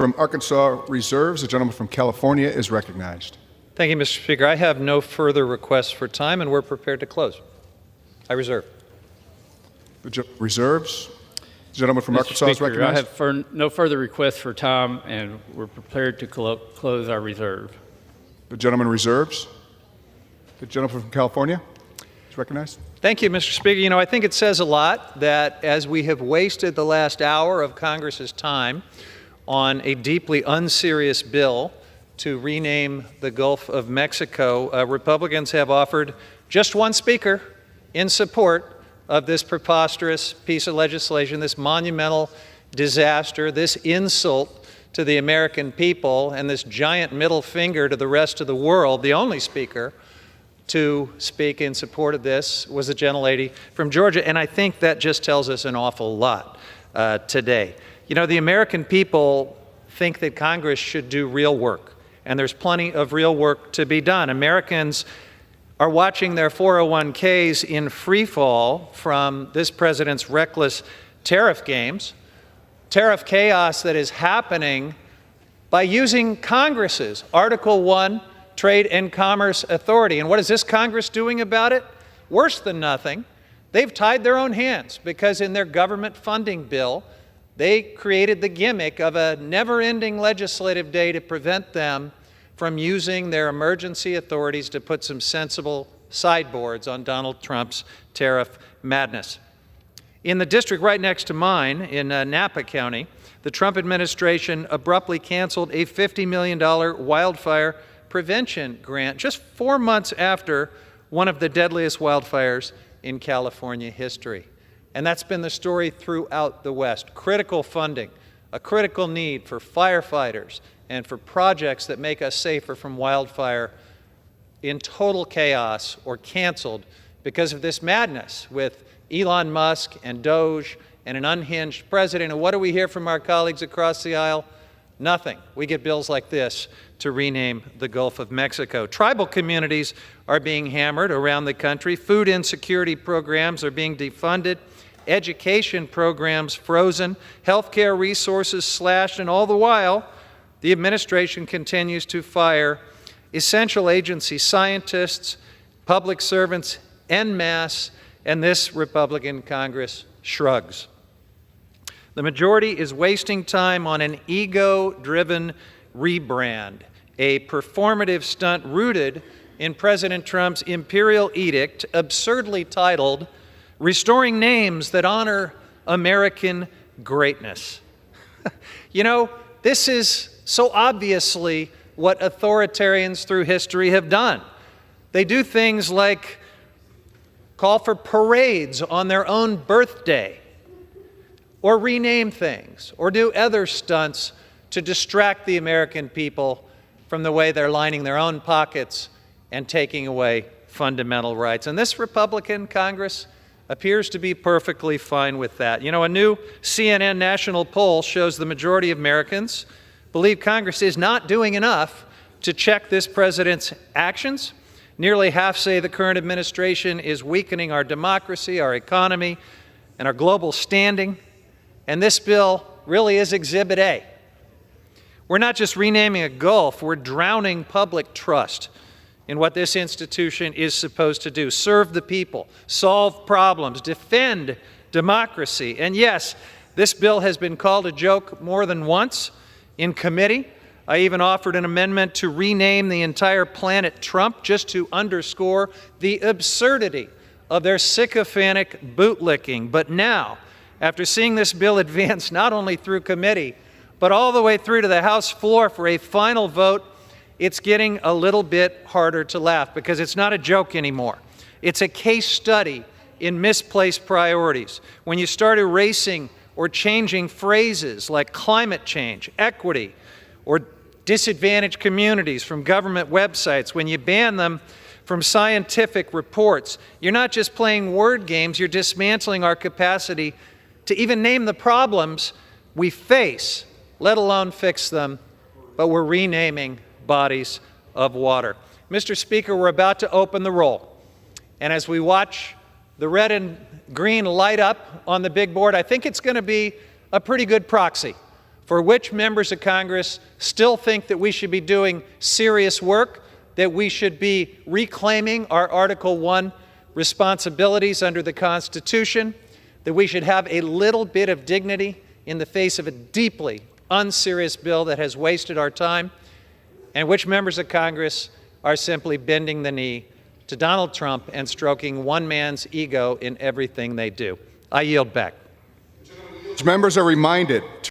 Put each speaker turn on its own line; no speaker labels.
From Arkansas reserves, the gentleman from California is recognized.
Thank you, Mr. Speaker. I have no further requests for time, and we're prepared to close. I reserve.
Reserves. The gentleman from Arkansas is recognized.
I have no further requests for time, and we're prepared to close our reserve.
The gentleman reserves. The gentleman from California is recognized.
Thank you, Mr. Speaker. You know, I think it says a lot that as we have wasted the last hour of Congress's time on a deeply unserious bill to rename the Gulf of Mexico, Republicans have offered just one speaker in support of this preposterous piece of legislation, this monumental disaster, this insult to the American people, and this giant middle finger to the rest of the world. The only speaker to speak in support of this was the gentlelady from Georgia, and I think that just tells us an awful lot today. You know, the American people think that Congress should do real work, and there's plenty of real work to be done. Americans are watching their 401ks in free fall from this president's reckless tariff games, tariff chaos that is happening by using Congress's Article 1 Trade and Commerce Authority. And what is this Congress doing about it? Worse than nothing. They've tied their own hands because in their government funding bill, they created the gimmick of a never-ending legislative day to prevent them from using their emergency authorities to put some sensible sideboards on Donald Trump's tariff madness. In the district right next to mine, in Napa County, the Trump administration abruptly canceled a $50 million wildfire prevention grant just 4 months after one of the deadliest wildfires in California history. And that's been the story throughout the West. Critical funding, a critical need for firefighters and for projects that make us safer from wildfire in total chaos or canceled because of this madness with Elon Musk and Doge and an unhinged president. And what do we hear from our colleagues across the aisle? Nothing. We get bills like this to rename the Gulf of Mexico. Tribal communities are being hammered around the country. Food insecurity programs are being defunded. Education programs frozen. Healthcare resources slashed. And all the while, the administration continues to fire essential agency scientists, public servants en masse, and this Republican Congress shrugs. The majority is wasting time on an ego-driven rebrand, a performative stunt rooted in President Trump's imperial edict, absurdly titled, "Restoring Names That Honor American Greatness." You know, this is so obviously what authoritarians through history have done. They do things like call for parades on their own birthday, or rename things, or do other stunts to distract the American people from the way they're lining their own pockets and taking away fundamental rights. And this Republican Congress appears to be perfectly fine with that. You know, a new CNN national poll shows the majority of Americans believe Congress is not doing enough to check this president's actions. Nearly half say the current administration is weakening our democracy, our economy, and our global standing. And this bill really is Exhibit A. We're not just renaming a Gulf, we're drowning public trust in what this institution is supposed to do. Serve the people, solve problems, defend democracy. And yes, this bill has been called a joke more than once in committee. I even offered an amendment to rename the entire planet Trump just to underscore the absurdity of their sycophantic bootlicking. But now, after seeing this bill advance not only through committee, but all the way through to the House floor for a final vote, it's getting a little bit harder to laugh because it's not a joke anymore. It's a case study in misplaced priorities. When you start erasing or changing phrases like climate change, equity, or disadvantaged communities from government websites, when you ban them from scientific reports, you're not just playing word games, you're dismantling our capacity to even name the problems we face, let alone fix them, but we're renaming bodies of water. Mr. Speaker, we're about to open the roll. And as we watch the red and green light up on the big board, I think it's going to be a pretty good proxy for which members of Congress still think that we should be doing serious work, that we should be reclaiming our Article I responsibilities under the Constitution, that we should have a little bit of dignity in the face of a deeply unserious bill that has wasted our time, and which members of Congress are simply bending the knee to Donald Trump and stroking one man's ego in everything they do. I yield back.
Members are reminded